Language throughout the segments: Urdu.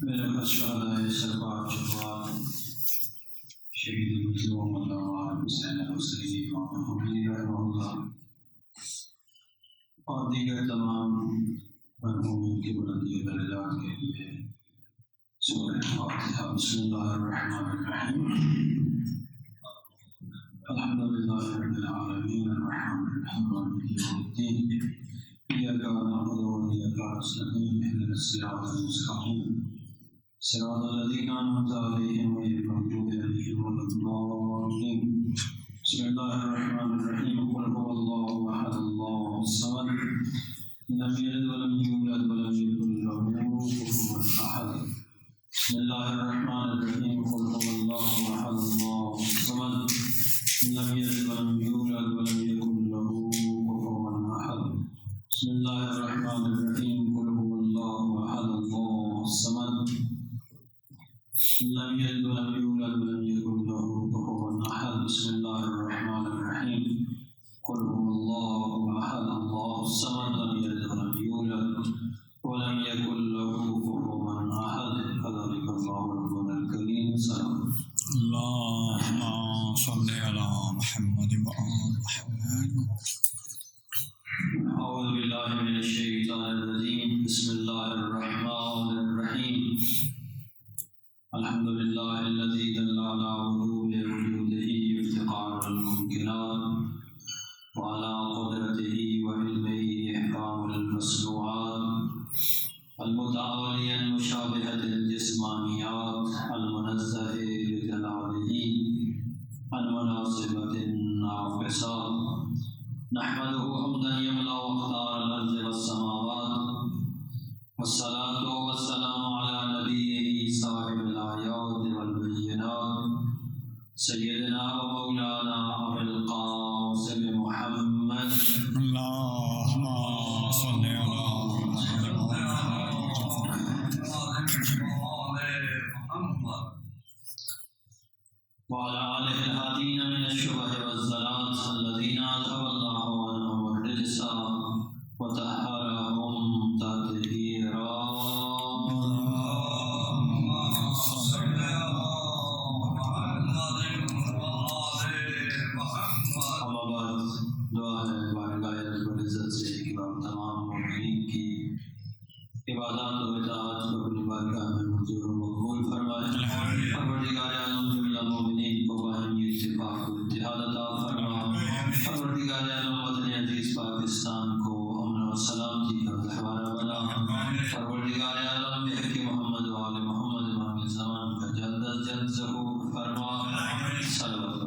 میرے الشہداء سرکار شفاعت شہید المظلوم علامہ حسین حسینی امام حمید رحمہ اللہ اور دیگر تمام مرحومین کی بلندی درجات کے لیے سورہ فاتحہ۔ بسم اللہ الرحمن الرحیم۔ الحمد للہ رب العالمین الرحمن الرحیم مالک یوم الدین ایاک نعبد و ایاک نستعین اهدنا الصراط المستقیم صراط الذین انعمت علیہم غیر المغضوب علیہم ولا الضالین۔ بسم اللہ الرحمن الرحیم۔ قل هو اللہ احد اللہ الصمد لم یلد ولم یولد ولم یکن له کفوا احد۔ بسم اللہ الرحمن الرحیم۔ قل هو اللہ احد اللہ الصمد لم یلد ولم یولد ولم یکن له کفوا احد۔ بسم اللہ الرحمن الرحیم۔ قل هو اللہ احد اللہ الصمد لم یلد ولم یولد ولم یکن له کفوا احد۔ بسم اللہ الرحمن الرحیم۔ قل هو اللہ احد اللہ الصمد لم یلد ولم یولد ولم یکن له کفوا احد۔ کذلک اللہ ربنا الکریم۔ سلام۔ اللهم صل على محمد وآل محمد۔ اعوذ باللہ من الشیطان الرجیم۔ بسم اللہ الرحمن الرحیم۔ الحمد للہ الذی دل علی وجوب وجودہ افتقار الممکنات وعلی قدرتہ وعلمہ احکام المصنوعات المتعالی عن مشابہۃ الجسمانیات المنزہ بجلالہ عن مناسبۃ الناقصات نحمده حمدا يملأ أقطار الأرض والسماوات والصلاة والسلام على نبيه صاحب الآيات والبينات سيدنا ومولانا أبي القاسم محمد اللهم صل على وعلى آله الهادين من الشبه والزلات الذين أذهب الله عنهم الرجس وطهرهم تطهيرا۔ اما بعد، دعا ہے بارگاہ رب العزت سے کہ ہم تمام مومنین کی عبادات و اطاعت کو اپنی بارگاہ میں منظور و مقبول فرمائے۔ پروردگار عالم جملہ مومنین کو باہمی اتفاق و اتحاد عطا فرما۔ پروردگار عالم وطن عزیز پاکستان کو امن و سلامتی کا گہوارہ بنا۔ پروردگار عالم بحق محمد و آل محمد امام زمان کا جلد از جلد ظہور فرما۔ صلوات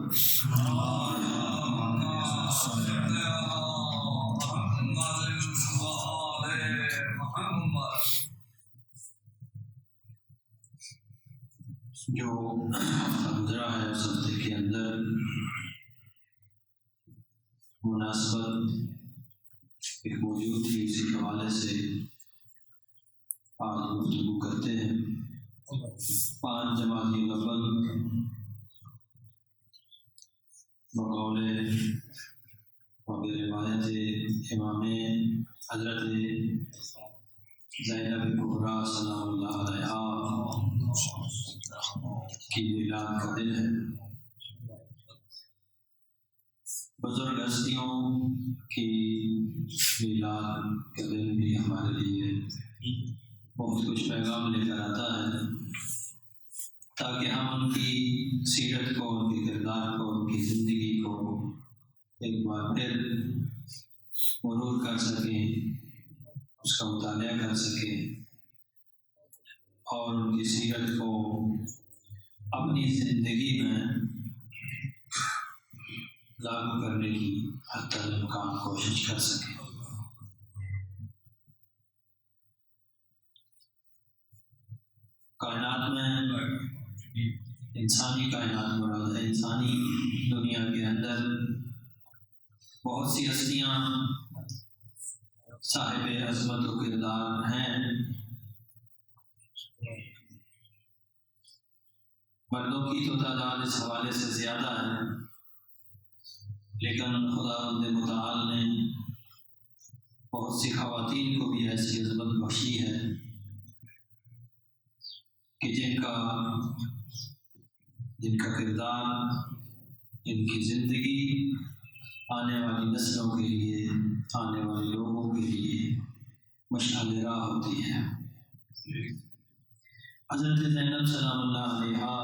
جو گزرا ہے اس ہفتے کے اندر مناسبت ایک موجود تھی، اسی حوالے سے آج گفتگو کرتے ہیں۔ 5 جمادی الاول بقول روایت امام حضرت زینب کبریٰ سلام اللہ علیہا کی میلاد کا دن ہے۔ بزرگ ہستیوں کی میلاد کا دن بھی ہمارے لیے بہت کچھ پیغام لے کر آتا ہے، تاکہ ہم ان کی سیرت کو، ان کے کردار کو، ان کی زندگی کو ایک بار پھر مرور کر سکیں، اس کا مطالعہ کر سکیں اور ان کی سیرت کو اپنی زندگی میں لاگو کرنے کی حتی الامکان کوشش کر سکیں۔ کائنات میں انسانی کائنات مراد ہے، انسانی دنیا کے اندر بہت سی ہستیاں صاحب عظمت و کردار ہیں۔ مردوں کی تو تعداد اس حوالے سے زیادہ ہے، لیکن خدا متعال نے بہت سی خواتین کو بھی ایسی عظمت بخشی ہے کہ جن کا کردار، جن کی زندگی آنے والی نسلوں کے لیے، آنے والے لوگوں کے لیے مشعل راہ ہوتی ہے۔ حضرت زینب سلام اللہ علیہا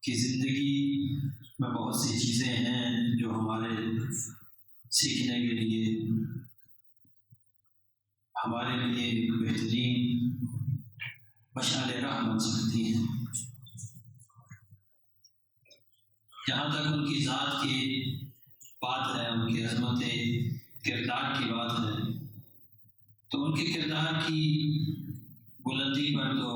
کی زندگی میں بہت سی چیزیں ہیں جو ہمارے سیکھنے کے لیے، ہمارے لیے ایک بہترین مشعل راہ بن سکتی ہیں۔ جہاں تک ان کی ذات کی بات ہے، ان کی عظمت کردار کی بات ہے، تو ان کے کردار کی بلندی پر تو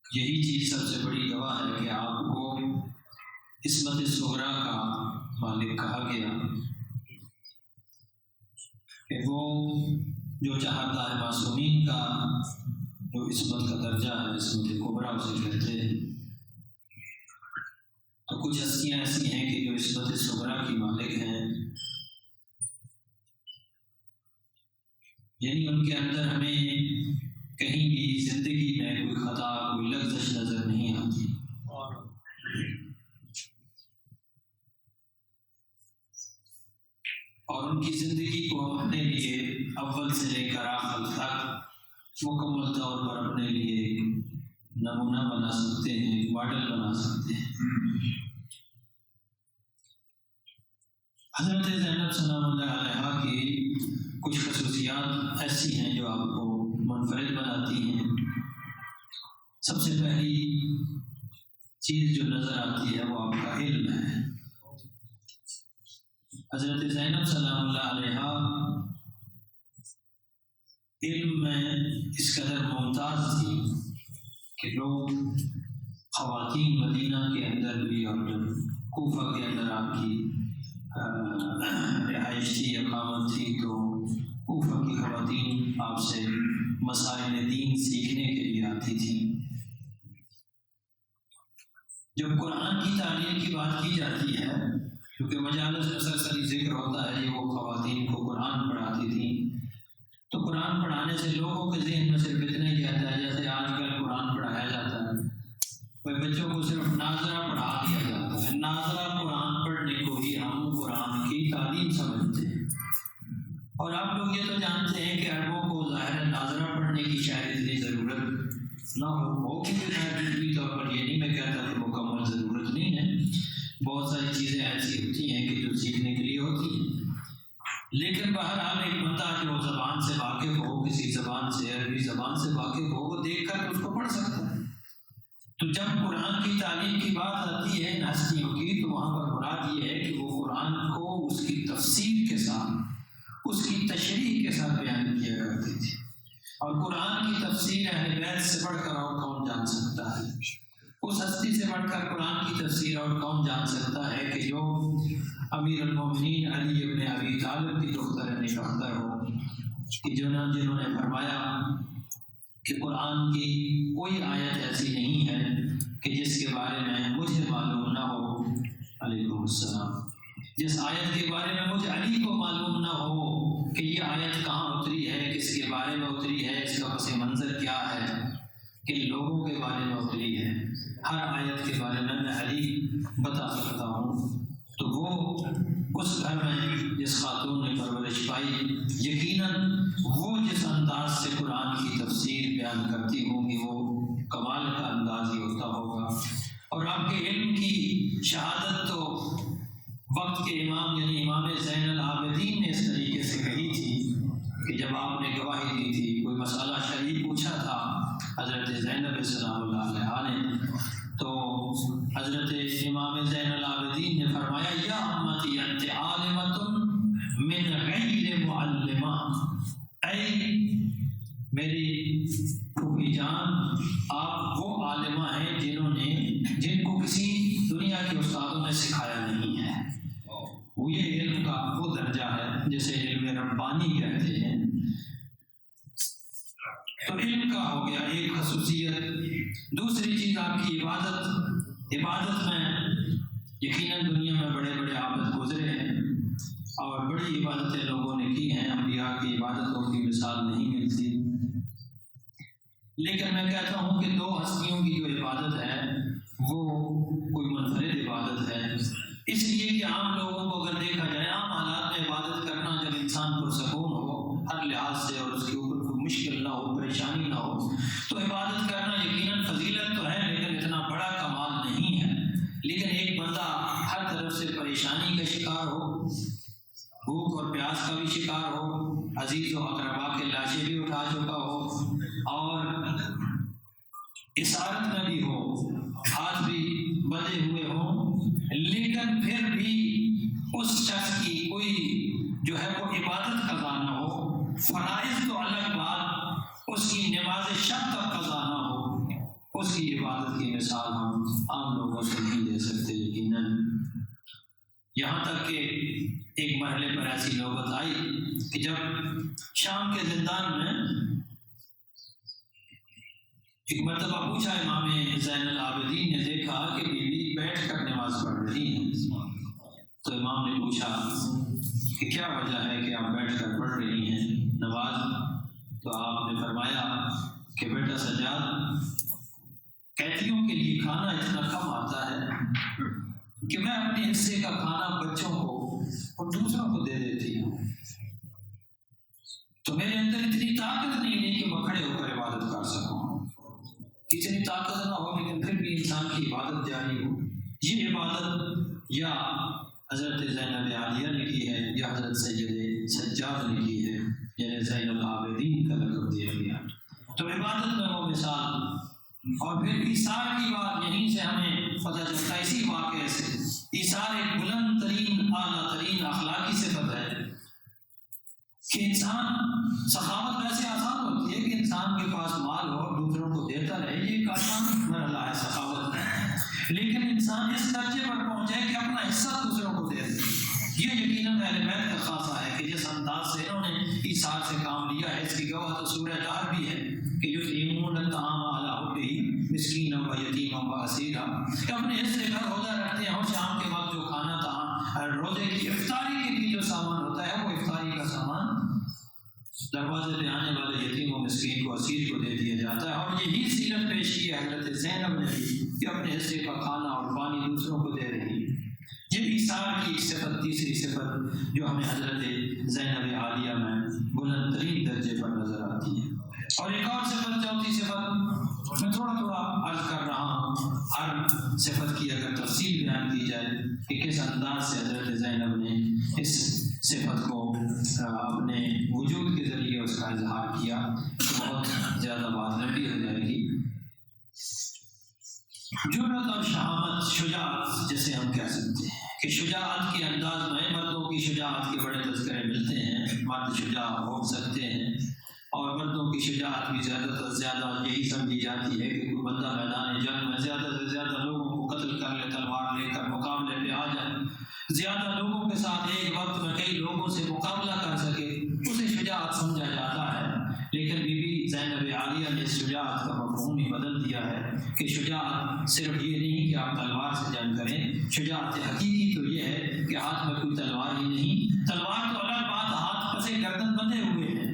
یہی چیز سب سے بڑی گواہ ہے کہ آپ کو عصمت صغریٰ کا مالک کہا گیا، کہ وہ جو چاہتا ہے معصومین کا جو عصمت کا درجہ ہے، عصمت کبریٰ اسے کہتے ہیں۔ تو کچھ ہستیاں ایسی ہیں کہ جو عصمت صغریٰ کی مالک ہیں، یعنی ان کے اندر ہمیں کہیں بھی زندگی میں کوئی خطا، کوئی لغزش نظر نہیں آتی، اور ان کی زندگی کو ہم اپنے لیے اول سے لے کر آخر تک مکمل طور پر اپنے لیے نمونہ بنا سکتے ہیں، ماڈل بنا سکتے ہیں۔ حضرت زینب سلام اللہ علیہا کی کچھ خصوصیات ایسی ہیں جو آپ کو منفرد بناتی ہیں۔ سب سے پہلی چیز جو نظر آتی ہے وہ آپ کا علم ہے۔ حضرت زینب سلام اللہ علیہا علم میں اس قدر ممتاز تھی کہ لوگ، خواتین مدینہ کے اندر بھی اور کوفہ کے اندر آپ کی رہائش تھی، اقامت تھی، تو کوفہ کی خواتین آپ سے مسائل دین سیکھنے کے لیے آتی تھیں۔ جب قرآن کی تعلیم کی بات کی جاتی ہے، کیونکہ مجالس میں سرسری ذکر ہوتا ہے کہ وہ خواتین کو قرآن پڑھاتی تھیں، تو قرآن پڑھانے سے لوگوں کے ذہن میں صرف اتنا ہی کہتا ہے جیسے آج کل قرآن پڑھایا جاتا ہے، وہ بچوں کو صرف ناظرہ پڑھا دیا جاتا ہے۔ ناظرہ قرآن پڑھنے کو ہی ہم قرآن کی تعلیم سمجھتے ہیں، اور آپ لوگ یہ تو جانتے ہیں کہ عربوں کو ظاہر ناظرہ پڑھنے کی شاید اتنی ضرورت نہ ہو کہ علمی طور پر یہ نہیں میں کہتا کہ مکمل ضرورت نہیں ہے، بہت ساری چیزیں ایسی ہوتی ہیں کہ جو سیکھنے کے لیے ہوتی ہیں، لیکن بہرحال ایک بندہ جو زبان سے واقف ہو، کسی زبان سے، عربی زبان سے واقف ہو، وہ دیکھ کر اس کو پڑھ سکتا ہے۔ تو جب قرآن کی تعلیم کی بات آتی ہے ان ہستیوں کی، تو وہاں پر مراد یہ ہے کہ وہ قرآن کو اس کی تفسیر کے ساتھ، اس کی تشریح کے ساتھ بیان کیا کرتی تھی، اور قرآن کی تفسیر اہل بیت سے بڑھ کر اور کون جان سکتا ہے؟ اس ہستی سے بڑھ کر قرآن کی تفسیر اور کون جان سکتا ہے کہ جو امیر المومنین علی ابن ابی طالب کی دختر نکاحدر ہو، کہ جنہوں نے فرمایا کہ قرآن کی کوئی آیت ایسی نہیں ہے کہ جس کے بارے میں مجھے معلوم نہ ہو، علیکم السلام، جس آیت کے بارے میں مجھے علی کو معلوم نہ ہو کہ یہ آیت کہاں اتری ہے، کس کے بارے میں اتری ہے، اس کا پس منظر کیا ہے، کن لوگوں کے بارے میں اتری ہے، ہر آیت کے بارے میں علی بتا سکتا ہوں۔ تو وہ اس گھر میں جس خاتون نے پرورش پائی، یقیناً وہ جس انداز سے قرآن کی تفسیر بیان کرتی ہوں گی وہ کمال کا انداز ہی ہوتا ہوگا۔ اور آپ کے علم کی شہادت تو وقت کے امام یعنی امام زین العابدین نے اس طریقے سے کہی تھی کہ جب آپ نے گواہی دی تھی، کوئی مسئلہ شرعی پوچھا تھا حضرت زینب سلام اللہ علیہا نے، تو حضرت امام زین العابدین نے فرمایا یا امتی انت عالمۃ من غیر معلمہ، اے میری پھوپھی جان، آپ وہ عالمہ ہیں جن کو کسی دنیا کے استادوں نے سکھایا نہیں ہے۔ وہ یہ علم کا وہ درجہ ہے جسے علم ربانی کہتے ہیں۔ تو علم کا ہو گیا ایک خصوصیت۔ دوسری چیز آپ کی عبادت میں یقیناً دنیا میں بڑے بڑے عابد گزرے ہیں اور بڑی عبادتیں لوگوں نے کی ہیں، انبیاء کی عبادتوں کی مثال نہیں ملتی، لیکن میں کہتا ہوں کہ دو ہستیوں کی جو عبادت ہے وہ کوئی منفرد عبادت ہے، اس لیے کہ عام لوگوں کو اگر دیکھا جائے عام حالات میں عبادت کرنا جب انسان پرسکون ہو ہر لحاظ سے اور اس کے اوپر کوئی مشکل نہ ہو، پریشانی نہ ہو، تو عبادت کرنا یقیناً فضیلت تو ہے لیکن اتنا بڑا کمال نہیں ہے۔ لیکن ایک بندہ ہر طرف سے پریشانی کا شکار ہو، بھوک اور پیاس کا بھی شکار ہو، عزیز و اقربا کے لاشیں بھی اٹھا چکا ہو اور اسارت میں بھی ہو، ہاتھ بھی بندھے ہوئے ہوں، لیکن پھر بھی اس شخص کی کوئی جو ہے وہ عبادت قضا نہ ہو، فرائض تو الگ بات، اس کی نماز شب تک قضا نہ ہو، اس کی عبادت کی مثال ہم عام لوگوں سے نہیں دے سکتے یقیناً۔ یہاں تک کہ ایک مرحلے پر ایسی نوبت آئی کہ جب شام کے زندان میں ایک مرتبہ پوچھا امام زین العابدین نے، دیکھا کہ بیوی بیٹھ کر نماز پڑھ رہی ہے، تو امام نے پوچھا کہ کیا وجہ ہے کہ آپ بیٹھ کر پڑھ رہی ہیں نماز؟ تو آپ نے فرمایا کہ بیٹا سجاد، قیدیوں کے لیے کھانا اتنا کم آتا ہے کہ میں اپنے حصے کا کھانا بچوں کو اور دوسروں کو دے دیتی ہوں، تو میرے اندر اتنی طاقت نہیں ہے کہ میں کھڑے ہو کر عبادت کر سکوں، اتنی طاقت نہ ہو لیکن پھر بھی انسان کی عبادت جاری ہو۔ یہ عبادت یا حضرت زینب عالیہ نے کی ہے یا حضرت سید سجاد نے کی ہے، یعنی زین العابدین کا لقب دیا گیا۔ تو عبادت میں وہ مثال، اور پھر ایثار کی بات یہیں سے ہمیں پتہ چلتا ہے، اسی واقعے سے ایثار ایک بلند ترین اعلیٰ ترین اخلاقی صفت ہے کہ انسان، سخاوت ویسے آسان ہوتی ہے کہ انسان کے پاس مال ہو اور دوسروں کو دیتا رہے، یہ ایک آسان مرحلہ ہے سخاوت میں، لیکن انسان اس درجے پر پہنچے کہ اپنا حصہ دوسروں کو دے دے، یہ یقیناً اہل بیت کا خاصہ ہے کہ جس انداز سے انہوں نے ایثار سے کام لیا ہے، اس کی گواہ تو سورہ طاہر بھی ہے کہ یطعمون الطعام علی حبہ مسکینا و یتیما و اسیرا، کہ اپنے حصے کا روزہ رکھتے ہیں اور شام کے وقت جو کھانا تھا روزے کی افطاری کے لیے جو سامان ہوتا ہے وہ افطاری کا سامان دروازے پہ آنے والے یتیم و مسکین کو، اسیر کو دے دیا جاتا ہے۔ اور یہی سیرت پیش کی ہے حضرت زینب نے بھی کہ اپنے حصے کا کھانا اور پانی دوسروں کو دے رہی ہے۔ یہ ایثار کی ایک صفت، تیسری صفت جو ہمیں حضرت زینب عالیہ میں بلند ترین درجے پر نظر آتی ہے۔ اور ایک اور صفت، چوتھی صفت، میں تھوڑا تھوڑا عرض کر رہا ہوں، ہر صفت کی اگر تفصیل بیان کی جائے کہ کس انداز سے حضرت زینب نے اس صفت کو اپنے وجود کے ذریعے اس کا اظہار کیا، تو بہت زیادہ بات لمبی ہو جائے گی۔ جرأت اور شہامت، شجاعت جسے ہم کہہ سکتے ہیں کہ شجاعت کے انداز میں مردوں کی شجاعت کے بڑے تذکرے ملتے ہیں، مرد شجاع ہو سکتے ہیں، اور مردوں کی شجاعت بھی زیادہ تر زیادہ یہی سمجھی جاتی ہے کہ کوئی بندہ میدان جنگ میں زیادہ سے زیادہ لوگوں کو قتل کر لے، تلوار لے کر مقابلے پہ آ جائے، زیادہ لوگوں کے ساتھ ایک وقت میں کئی لوگوں سے مقابلہ کر سکے، اسے شجاعت سمجھا جاتا ہے۔ لیکن بی بی زینب عالیہ نے شجاعت کا مفہوم ہی بدل دیا ہے کہ شجاعت صرف یہ نہیں کہ آپ تلوار سے جنگ کریں، شجاعت حقیقی تو یہ ہے کہ ہاتھ میں کوئی تلوار ہی نہیں، تلوار تو الگ بات، ہاتھ پسے گردن بندھے ہوئے ہیں،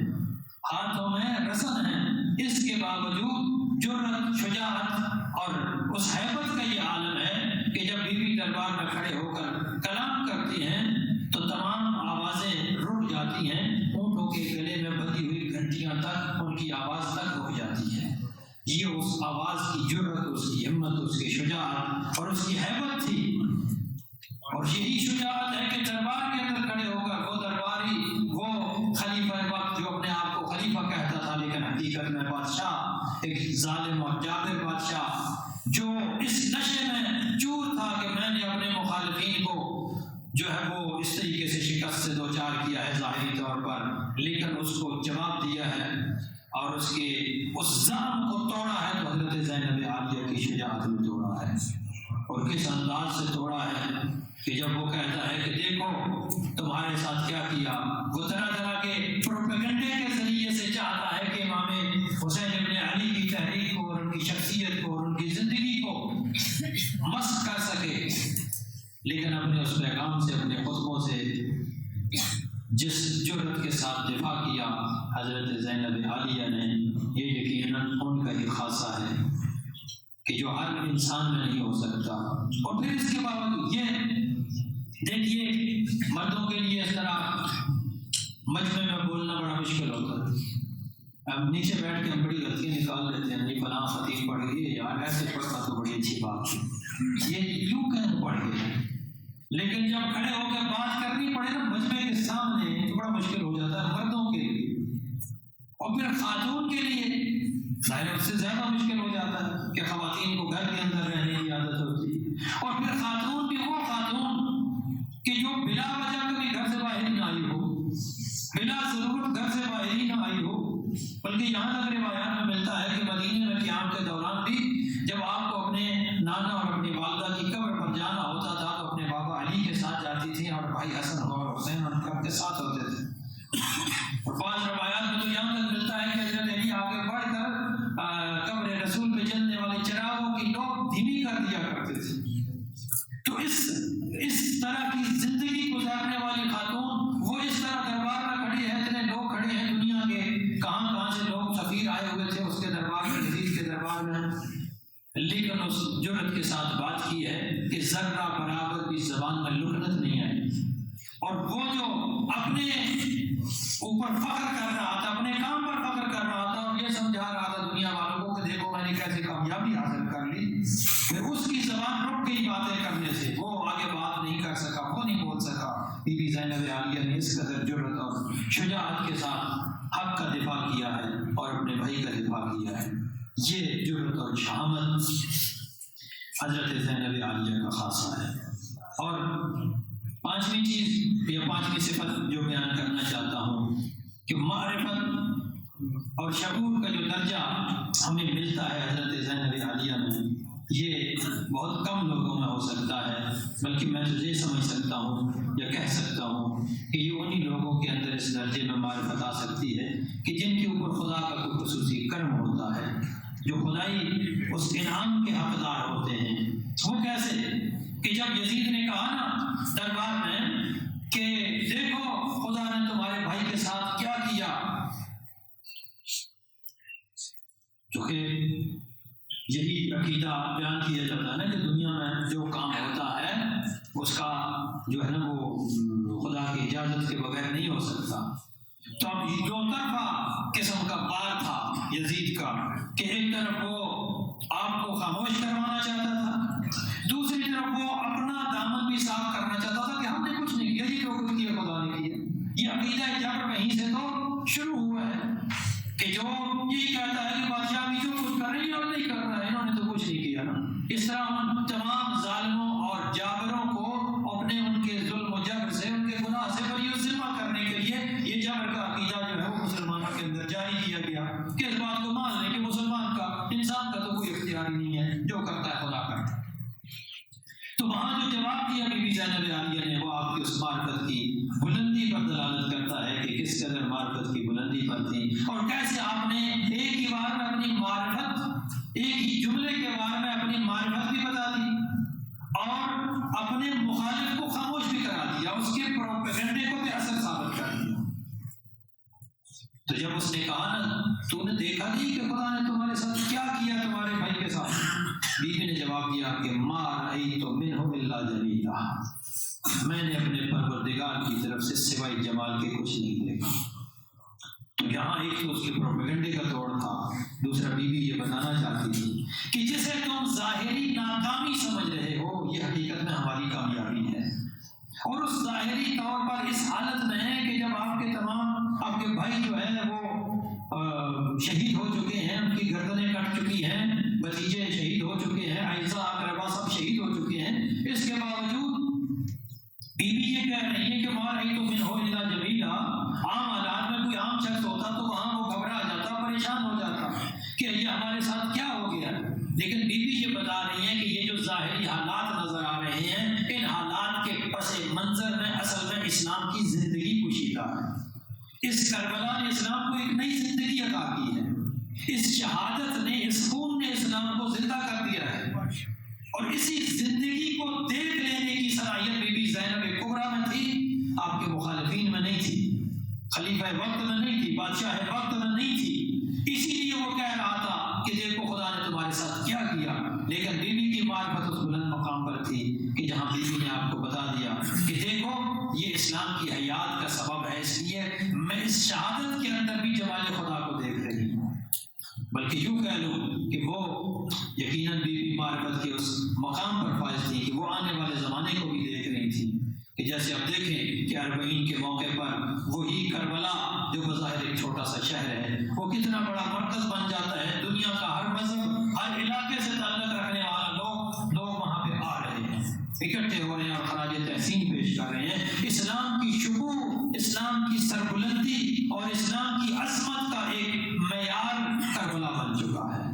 ہاتھوں میں رسن ہے، اس کے باوجود جرأت، شجاعت اور اس ہیبت کا یہ عالم ہے کہ جب بیوی دربار میں کھڑے ہو کر کلام کرتی ہیں تو تمام آوازیں رک جاتی ہیں، اونٹوں کے گلے میں بندھی ہوئی گھنٹیاں تک ان کی آواز تک رک جاتی ہے۔ یہ اس آواز کی جرأت، اس کی ہمت، اس کی شجاعت اور اس کی ہیبت تھی، اور یہی شجاعت ہے کہ دربار کے اندر کھڑے ہو کر وہ درباری، وہ خلیفہ وقت جو اپنے آپ کو خلیفہ کہتا تھا لیکن حقیقت میں بادشاہ، ایک ظالم اور جابر بادشاہ جو اس نشے میں چور تھا کہ میں نے اپنے مخالفین کو جو ہے وہ اس طریقے سے شکست سے دوچار کیا ہے ظاہری طور پر، لیکن اس کو جواب دیا ہے اور اس کے اس زعم کو توڑا ہے، تو حضرت زینب عالیہ کی شجاعت میں توڑا ہے۔ اور کس انداز سے توڑا ہے کہ جب وہ کہتا ہے کہ دیکھو تمہارے ساتھ کیا کیا، وہ طرح طرح کے پروپیگنڈے کے ذریعے سے چاہتا ہے کہ امام حسین ابن علی کی تحریک کو اور ان کی شخصیت کو اور ان کی زندگی کو مسخ کر سکے، لیکن اپنے اس پیغام سے، اپنے خطبوں سے جس جرأت کے ساتھ دفاع کیا حضرت زینب عالیہ نے، یہ یقیناً ان کا ہی خاصہ ہے کہ جو ہر انسان میں نہیں ہو سکتا۔ اور پھر اس کے باوجود یہ دیکھیے، مردوں کے لیے اس طرح مجمع میں بولنا بڑا مشکل ہوتا ہے۔ اب نیچے بیٹھ کے ہم بڑی غلطیاں نکال لیتے ہیں، نہیں فلاں خطیب پڑھ گئی یار، ایسے پڑھتا تو بڑی اچھی بات ہے، یہ یوں کہیں پڑھ گئے، لیکن جب کھڑے ہو کے بات کرنی پڑے نا مجمع کے سامنے تو بڑا مشکل ہو جاتا ہے مردوں کے لیے، اور پھر خاتون کے لیے ظاہر اس سے زیادہ مشکل ہو جاتا ہے کہ خواتین کو گھر کے اندر رہنے کی عادت ہوتی ہے، اور پھر خاتون بھی وہ خاتون کہ جو بلا وجہ کبھی گھر سے باہر نہ آئی ہو، بلا ضرورت گھر سے باہر ہی نہ آئی ہو، بلکہ یہاں تک روایات میں ملتا ہے کہ مدینے میں قیام کے دوران بھی جب آپ کو اپنے نانا اور اپنی والدہ کی قبر پر جانا ہوتا تھا تو اپنے بابا علی کے ساتھ جاتی تھیں، اور بھائی حسن اور حسین ان کے ساتھ ہوتے تھے۔ اور بعض روایات میں تو یہاں تک ملتا ہے کہ حضرت علی آگے بڑھ کر قبر رسول پہ جلنے والے چراغوں کی نوک دھیمی کر دیا کرتے تھے۔ تو اس طرح کی زندگی گزارنے والی خاتون وہ اس طرح دربار میں کھڑی ہے، اتنے لوگ کھڑے ہیں دنیا کے، کہاں کہاں سے لوگ سفیر آئے ہوئے تھے اس کے دربار میں، یزید کے دربار میں، لیکن اس جرأت کے ساتھ بات کی ہے کہ ذرہ برابر بھی زبان میں لکنت نہیں آئی، اور وہ جو اپنے اوپر فخر کر رہا تھا، اپنے کام پر فخر کر رہا تھا، اور یہ سمجھا رہا تھا دنیا والوں کو کہ دیکھو میں نے کیسے کامیابی حاصل کر لی، پھر اس کی زبان رک گئی باتیں کرنے سے، وہ آگے بات نہیں کر سکا، وہ نہیں بول سکا۔ بی بی زینب عالیہ نے اس قدر جرأت اور شجاعت کے ساتھ حق کا دفاع کیا ہے اور اپنے بھائی کا دفاع کیا ہے۔ یہ جرأت اور شہامت حضرت زینب عالیہ کا خاصہ ہے۔ اور پانچویں چیز یا پانچویں صفت جو بیان کرنا چاہتا ہوں کہ معرفت اور شعور کا جو درجہ ہمیں ملتا ہے حضرت زینب عالیہ میں، یہ بہت کم لوگوں میں ہو سکتا ہے، بلکہ میں تو یہ سمجھ سکتا ہوں یا کہہ سکتا ہوں کہ یہ انہی لوگوں کے اندر اس درجے میں معرفت آ سکتی ہے کہ جن کے اوپر خدا کا کوئی خصوصی کرم ہوتا ہے، جو خدائی اس انعام کے حقدار ہوتے ہیں۔ وہ کیسے کہ جب یزید نے کہا نا دربار میں کہ دیکھو خدا نے تمہارے بھائی کے ساتھ کیا کیا، چونکہ یہی عقیدہ بیان کیا جاتا ہے نا کہ دنیا میں جو کام ہوتا ہے اس کا جو ہے نا وہ خدا کی اجازت کے بغیر نہیں ہو سکتا۔ تو اب دو طرفہ قسم کا بار تھا یزید کا کہ ایک طرف وہ آپ کو خاموش کروانا چاہتا تھا، دوسری طرف وہ اپنا دامن بھی صاف کرنا چاہتا تھا کہ ہم نے کچھ نہیں کیا، یہ لوگوں کیا خدا نے کیا۔ یہ عقیدہ جبر کہیں سے تو شروع ہوا ہے کہ جو یہی کہتا ہے کہ بادشاہ بھی جو کچھ کر رہی ہے اور نہیں کر رہا ہے، انہوں نے تو کچھ نہیں کیا نا۔ اس طرح ان تمام ظالموں اور جابروں کو اپنے ان کے ظلم و جبر سے، ان کے گناہ سے بری ذمہ کرنے کے لیے یہ جبر کا عقیدہ جو ہے وہ مسلمانوں کے اندر جاری کیا گیا کہ اس بات کو مان لیں کہ مسلمان کا، انسان کا تو کوئی اختیار ہی نہیں ہے، جو کرتا ہے خدا کرتا ہے۔ تو وہاں جو جواب دیا بی بی زینب عالیہ نے وہ آپ کی اس معرفت کی بلندی پر دلالت کرتا ہے کہ کس قدر معرفت کی بلندی پر تھی، اور کیسے آپ نے ایک ہی بار میں اپنی معرفت، ایک ہی جملے کے بارے میں اپنی معرفت بھی بتا دی اور اپنے مخالف کو خاموش بھی کرا دیا، اس کے پروپیگنڈے کو بھی اثر ثابت کر دیا۔ تو جب اس نے کہا نا تو نے دیکھا نہیں کہ خدا نے تمہارے ساتھ کیا کیا تمہارے بھائی کے ساتھ، بی بی نے جواب دیا کہ ما رأیت منہ الا جمیلا، میں نے اپنے پروردگار کی طرف سے سوائے جمال کے کچھ نہیں دیکھا۔ تو یہاں ایک تو اس کے پروپیگنڈے کا توڑ تھا، دوسرا بی بی یہ بتانا چاہتی تھی کہ جسے تم ظاہری ناکامی سمجھ رہے ہو یہ حقیقت میں ہماری کامیابی ہے، اور اس ظاہری طور پر اس حالت میں ہے کہ جب آپ کے تمام آپ کے بھائی جو ہے وہ شہید ہو چکے ہیں، ان کی گردنیں کٹ چکی ہیں، بھتیجے شہید ہو چکے ہیں، اعزاء اقربا سب شہید ہو چکے ہیں، اس کے باوجود بی بی یہ کہہ رہی ہے کہ ما رأیت منہ الا جمیلا۔ عام حالات میں کوئی عام شخص ہوتا تو وہاں وہ گھبرا جاتا، پریشان ہو جاتا کہ یہ ہمارے ساتھ کیا ہو گیا، لیکن بی بی یہ بتا رہی ہیں کہ یہ جو ظاہری حالات نظر آ رہے ہیں، ان حالات کے پس منظر میں اصل میں اسلام کی زندگی پوشیدہ ہے۔ اس کربلا نے اسلام کو ایک نئی زندگی عطا کی ہے، اس شہادت نے، اس خون نے اسلام کو زندہ کر دیا ہے۔ اور اسی زندگی کو دیکھ لینے کی صلاحیت بی بی زینب کبریٰ میں تھی، آپ کے مخالفین میں نہیں تھی، خلیفہ وقت میں نہیں تھی، بادشاہ وقت میں نہیں تھی۔ اسی لیے وہ کہہ رہا تھا کہ دیکھو خدا نے تمہارے ساتھ کیا کیا، لیکن بی بی کی معرفت اس بلند مقام پر تھی کہ جہاں بی بی نے آپ کو بتا دیا کہ دیکھو یہ اسلام کی حیات کا سبب ہے، اس لیے میں اس شہادت کے اندر بھی جمال خدا کو دیکھ رہی ہوں۔ بلکہ یوں کہہ لوں کہ وہ یقیناً بی بی معرفت کے اس مقام پر فائز تھی کہ وہ آنے والے زمانے کو بھی دیکھ رہی تھی، کہ جیسے اب دیکھیں کہ اربعین کے موقع پر وہی کربلا جو بظاہر ایک چھوٹا سا شہر ہے وہ کتنا بڑا مرکز بن جاتا ہے، دنیا کا ہر مذہب، ہر علاقے سے تعلق رکھنے والا لوگ وہاں پہ آ رہے ہیں، اکٹھے ہو رہے ہیں اور خراج تحسین پیش کر رہے ہیں۔ اسلام کی شکوہ، اسلام کی سربلندی اور اسلام کی عظمت کا ایک معیار کربلا بن چکا ہے،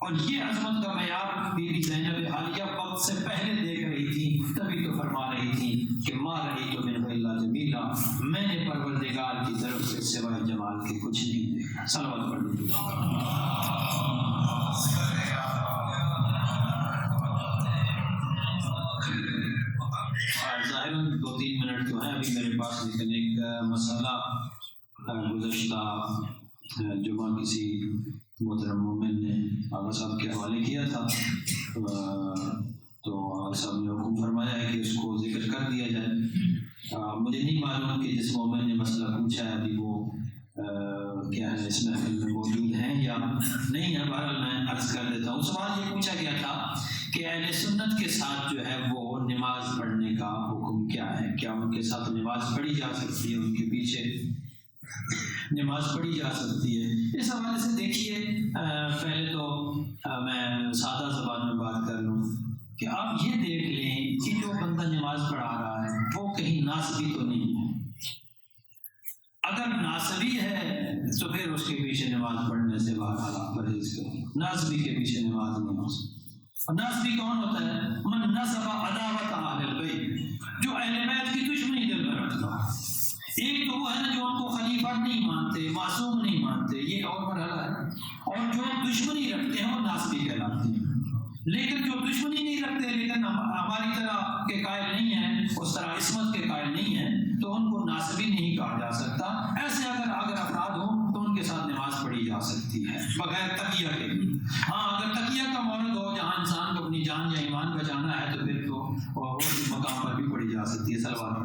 اور یہ عظمت کا معیار بی بی زینب عالیہ وقت سے پہلے دیکھ رہی تھی، تبھی تو فرما رہی تھی کہ ما رأیت من الا جمیلا، میں نے پروردگار کی طرف سے سوائے جمال کے کچھ نہیں دیکھا۔ صلوات پڑھ لیجیے۔ ظاہراً 2-3 منٹ تو ہیں ابھی میرے پاس، لیکن ایک مسئلہ گزشتہ جمعہ کسی محترم مومن نے آغا صاحب کے حوالے کیا تھا، تو آغا صاحب نے حکم فرمایا ہے کہ اس کو ذکر کر دیا جائے۔ مجھے نہیں معلوم کہ جس مومن نے مسئلہ پوچھا ہے ابھی وہ کیا ہے اس محفل میں موجود ہیں یا نہیں ہے، بہرحال میں عرض کر دیتا ہوں۔ سوال یہ پوچھا گیا تھا کہ اہل سنت کے ساتھ جو ہے وہ نماز پڑھنے کا حکم کیا ہے، کیا ان کے ساتھ نماز پڑھی جا سکتی ہے، ان کے پیچھے نماز پڑھی جا سکتی ہے؟ اس حوالے سے دیکھیے، پہلے تو میں سادہ زبان میں بات کر لوں کہ آپ یہ دیکھ لیں کہ جو بندہ نماز پڑھا رہا ہے وہ کہیں ناسبی تو نہیں ہے۔ اگر ناسبی ہے تو پھر اس کے پیچھے نماز پڑھنے سے بہرحال آپ پرہیز کریں، ناسبی کے پیچھے نماز نہیں ہو سکتی۔ اور ناسبی کون ہوتا ہے؟ من نصب عداوت اہل البیت، جو اہل بیت کی دشمنی دل میں رکھتا ہے۔ ایک تو وہ ہے نا جو ان کو خلیفہ نہیں مانتے، معصوم نہیں مانتے، یہ اور مرحلہ ہے، اور جو دشمنی رکھتے ہیں وہ ناسبی کہلاتے ہیں۔ لیکن جو دشمنی نہیں رکھتے لیکن ہماری طرح کے قائل نہیں ہیں، اس طرح عصمت کے قائل نہیں ہیں، تو ان کو ناسبی نہیں کہا جا سکتا۔ ایسے اگر افراد ہوں تو ان کے ساتھ نماز پڑھی جا سکتی ہے بغیر تقیہ کے بھی۔ ہاں اگر تقیہ کا مورد ہو جہاں انسان کو اپنی جان یا ایمان بچانا ہے تو پھر تو اس مقام پر بھی پڑھی جا سکتی ہے۔ صلوات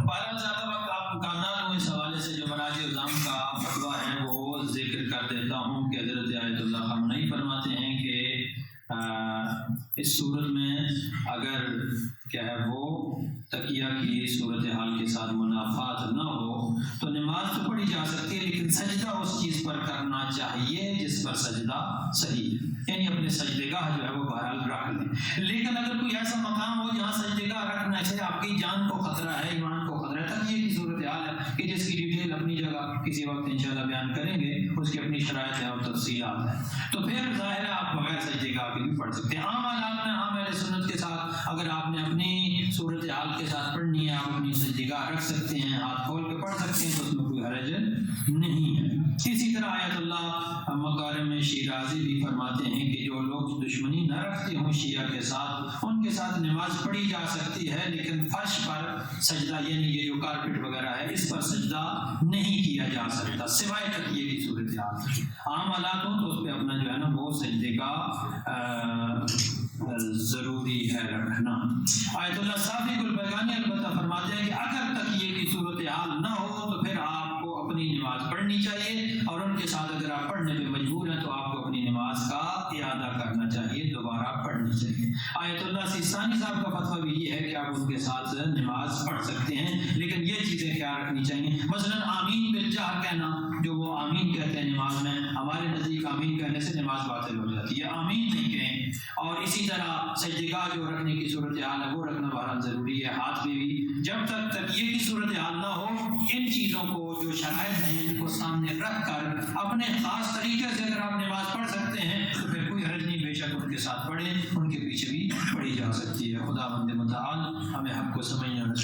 بہرحال زیادہ وقت آپ کا نہ لوں، اس حوالے سے جو مراجع عظام کا فتویٰ ہے وہ ذکر کر دیتا ہوں کہ حضرت آیت اللہ خامنئی فرماتے ہیں کہ اس صورت میں اگر کیا ہے وہ تقیہ کی صورتحال کے ساتھ منافات نہ ہو تو نماز تو پڑھی جا سکتی ہے، لیکن سجدہ اس چیز پر کرنا چاہیے جس پر سجدہ صحیح ہے، یعنی اپنے سجدے گاہ جو ہے وہ بہرحال رکھ لیں۔ لیکن اگر کوئی ایسا مقام ہو جہاں سجدے گاہ رکھنے سے آپ کی جان کو خطرہ ہے، ایمان کو خطرہ ہے، تقیہ کی صورتحال ہے کہ جس کی ڈیٹیل اپنی جگہ کسی وقت انشاءاللہ بیان کریں گے، اس کی اپنی شرائط ہیں اور تفصیلات ہیں، تو پھر ظاہر ہے آپ بغیر سجدے گاہ کے بھی پڑھ سکتے ہیں۔ عام حالات میں عام اہل سنت کے ساتھ اگر آپ نے اپنی صورتحال کے ساتھ پڑھنی ہے، آپ اپنی سجدے گاہ رکھ سکتے ہیں، ہاتھ کھول کے پڑھ سکتے ہیں، تو اس میں کوئی حرج نہیں ہے۔ اسی طرح آیت اللہ مکارم شیرازی بھی فرماتے ہیں کہ جو لوگ دشمنی نہ رکھتے ہوں شیعہ کے ساتھ، ان کے ساتھ نماز پڑھی جا سکتی ہے، لیکن فرش پر سجدہ یعنی یہ جو کارپٹ وغیرہ ہے اس پر سجدہ نہیں کیا جا سکتا سوائے تقیہ کی صورتحال۔ عام حالات ہوں تو اس پہ اپنا جو ہے نا وہ سجدے کا ضروری ہے رکھنا۔ آیت اللہ صافی البیگانی البتہ فرماتے ہیں کہ اگر تقیہ کی صورتحال نہ ہو تو پھر آپ کو اپنی نماز پڑھنی چاہیے، اور ان کے ساتھ اگر آپ پڑھنے پہ مجبور ہیں تو آپ کو اپنی نماز کا اعادہ کرنا چاہیے، دوبارہ پڑھنی چاہیے۔ آیت اللہ سیستانی صاحب کا فتویٰ بھی یہ ہے کہ آپ ان کے ساتھ نماز پڑھ سکتے ہیں، لیکن یہ چیزیں خیال رکھنی چاہیے، مثلاً آمین بالجہر کہنا، جو وہ آمین کہتے ہیں نماز میں، ہمارے نزدیک آمین کہنے سے نماز باطل ہو جاتی ہے، آمین نہیں کہیں۔ اور اسی طرح سجدے گاہ جو رکھنے کی صورتحال ہے وہ رکھنا بہرحال ضروری ہے، ہاتھ میں بھی جب تک تقیہ کی صورتحال نہ ہو ان چیزوں کو جو شرائط ہیں ان کو سامنے رکھ کر اپنے خاص طریقے سے اگر آپ نماز پڑھ سکتے ہیں تو پھر کوئی حرج نہیں، بے شک ان کے ساتھ پڑھیں، ان کے پیچھے بھی پڑھی جا سکتی ہے۔ خدا بند متعال ہمیں حق کو سمجھنے اور